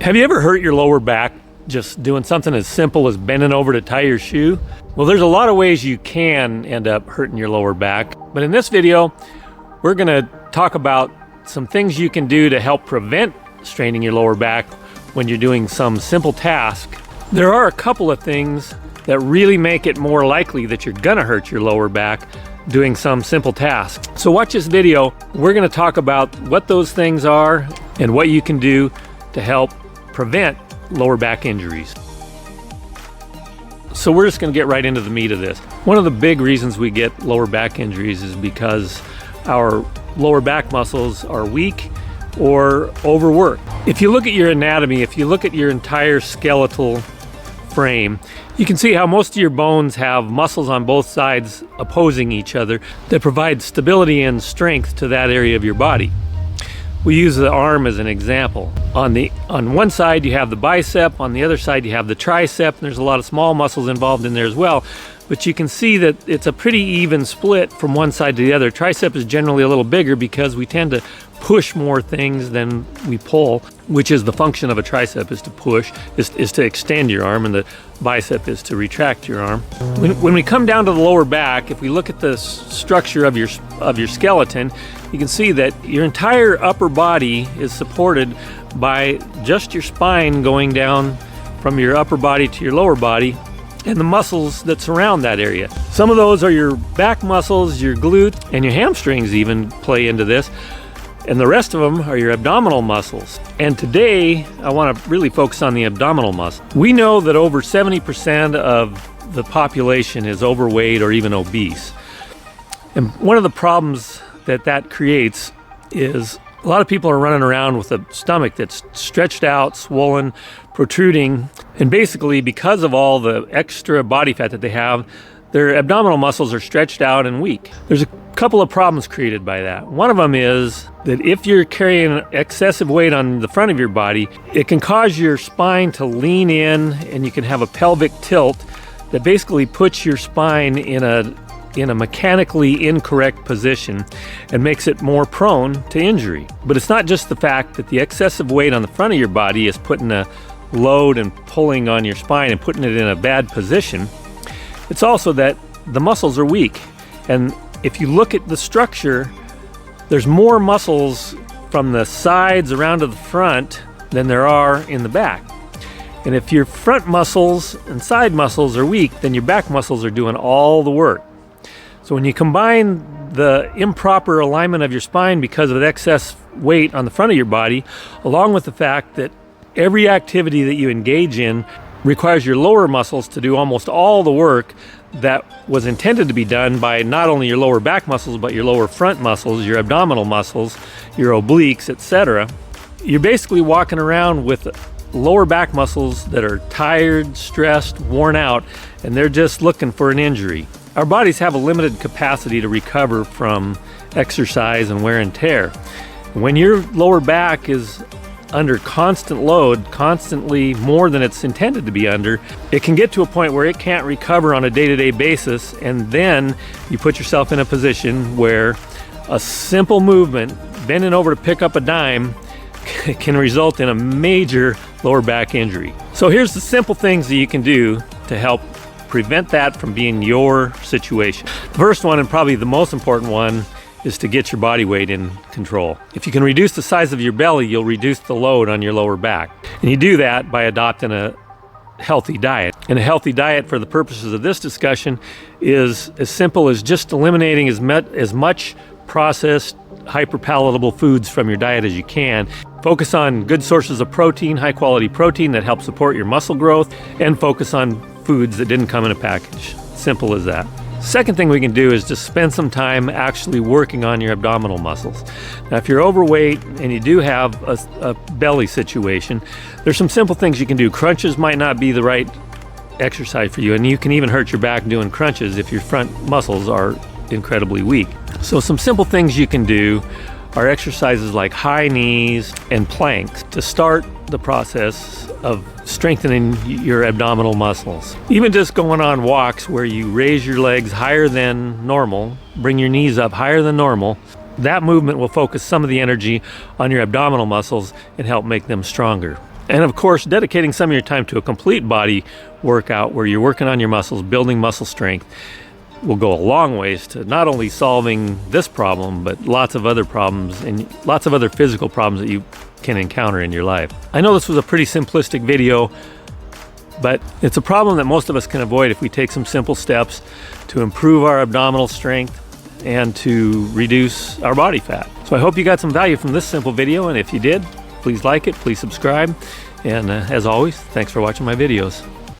Have you ever hurt your lower back just doing something as simple as bending over to tie your shoe? Well, there's a lot of ways you can end up hurting your lower back. But in this video, we're gonna talk about some things you can do to help prevent straining your lower back when you're doing some simple task. There are a couple of things that really make it more likely that you're gonna hurt your lower back doing some simple task. So watch this video. We're gonna talk about what those things are and what you can do to help prevent lower back injuries. So we're just going to get right into the meat of this. One of the big reasons we get lower back injuries is because our lower back muscles are weak or overworked. If you look at your anatomy, if you look at your entire skeletal frame, you can see how most of your bones have muscles on both sides opposing each other that provide stability and strength to that area of your body. We use the arm as an example. On one side you have the bicep, on the other side you have the tricep, and there's a lot of small muscles involved in there as well. But you can see that it's a pretty even split from one side to the other. Tricep is generally a little bigger because we tend to push more things than we pull, which is the function of a tricep, is to push, is to extend your arm, and the bicep is to retract your arm. When we come down to the lower back, if we look at the structure of your skeleton, you can see that your entire upper body is supported by just your spine going down from your upper body to your lower body and the muscles that surround that area. Some of those are your back muscles, your glutes, and your hamstrings even play into this. And the rest of them are your abdominal muscles. And today, I want to really focus on the abdominal muscle. We know that over 70% of the population is overweight or even obese. And one of the problems that creates is a lot of people are running around with a stomach that's stretched out, swollen, protruding, and basically because of all the extra body fat that they have, their abdominal muscles are stretched out and weak. There's a couple of problems created by that. One of them is that if you're carrying excessive weight on the front of your body, it can cause your spine to lean in, and you can have a pelvic tilt that basically puts your spine in a mechanically incorrect position and makes it more prone to injury. But it's not just the fact that the excessive weight on the front of your body is putting a load and pulling on your spine and putting it in a bad position. It's also that the muscles are weak. And if you look at the structure, there's more muscles from the sides around to the front than there are in the back. And if your front muscles and side muscles are weak, then your back muscles are doing all the work. So when you combine the improper alignment of your spine because of excess weight on the front of your body, along with the fact that every activity that you engage in requires your lower muscles to do almost all the work that was intended to be done by not only your lower back muscles, but your lower front muscles, your abdominal muscles, your obliques, etc. You're basically walking around with lower back muscles that are tired, stressed, worn out, and they're just looking for an injury. Our bodies have a limited capacity to recover from exercise and wear and tear. When your lower back is under constant load, constantly more than it's intended to be under, it can get to a point where it can't recover on a day-to-day basis, and then you put yourself in a position where a simple movement, bending over to pick up a dime, can result in a major lower back injury. So here's the simple things that you can do to help prevent that from being your situation. The first one, and probably the most important one, is to get your body weight in control. If you can reduce the size of your belly, you'll reduce the load on your lower back. And you do that by adopting a healthy diet. And a healthy diet, for the purposes of this discussion, is as simple as just eliminating as much processed, hyperpalatable foods from your diet as you can. Focus on good sources of protein, high quality protein that helps support your muscle growth, and focus on foods that didn't come in a package. Simple as that. Second thing we can do is just spend some time actually working on your abdominal muscles. Now, if you're overweight and you do have a belly situation, there's some simple things you can do. Crunches might not be the right exercise for you, and you can even hurt your back doing crunches if your front muscles are incredibly weak. So some simple things you can do are exercises like high knees and planks to start the process of strengthening your abdominal muscles. Even just going on walks where you raise your legs higher than normal, bring your knees up higher than normal, that movement will focus some of the energy on your abdominal muscles and help make them stronger. And of course, dedicating some of your time to a complete body workout where you're working on your muscles, building muscle strength, will go a long ways to not only solving this problem, but lots of other problems and lots of other physical problems that you can encounter in your life. I know this was a pretty simplistic video, but it's a problem that most of us can avoid if we take some simple steps to improve our abdominal strength and to reduce our body fat. So I hope you got some value from this simple video, and if you did, please like it, please subscribe, and as always, thanks for watching my videos.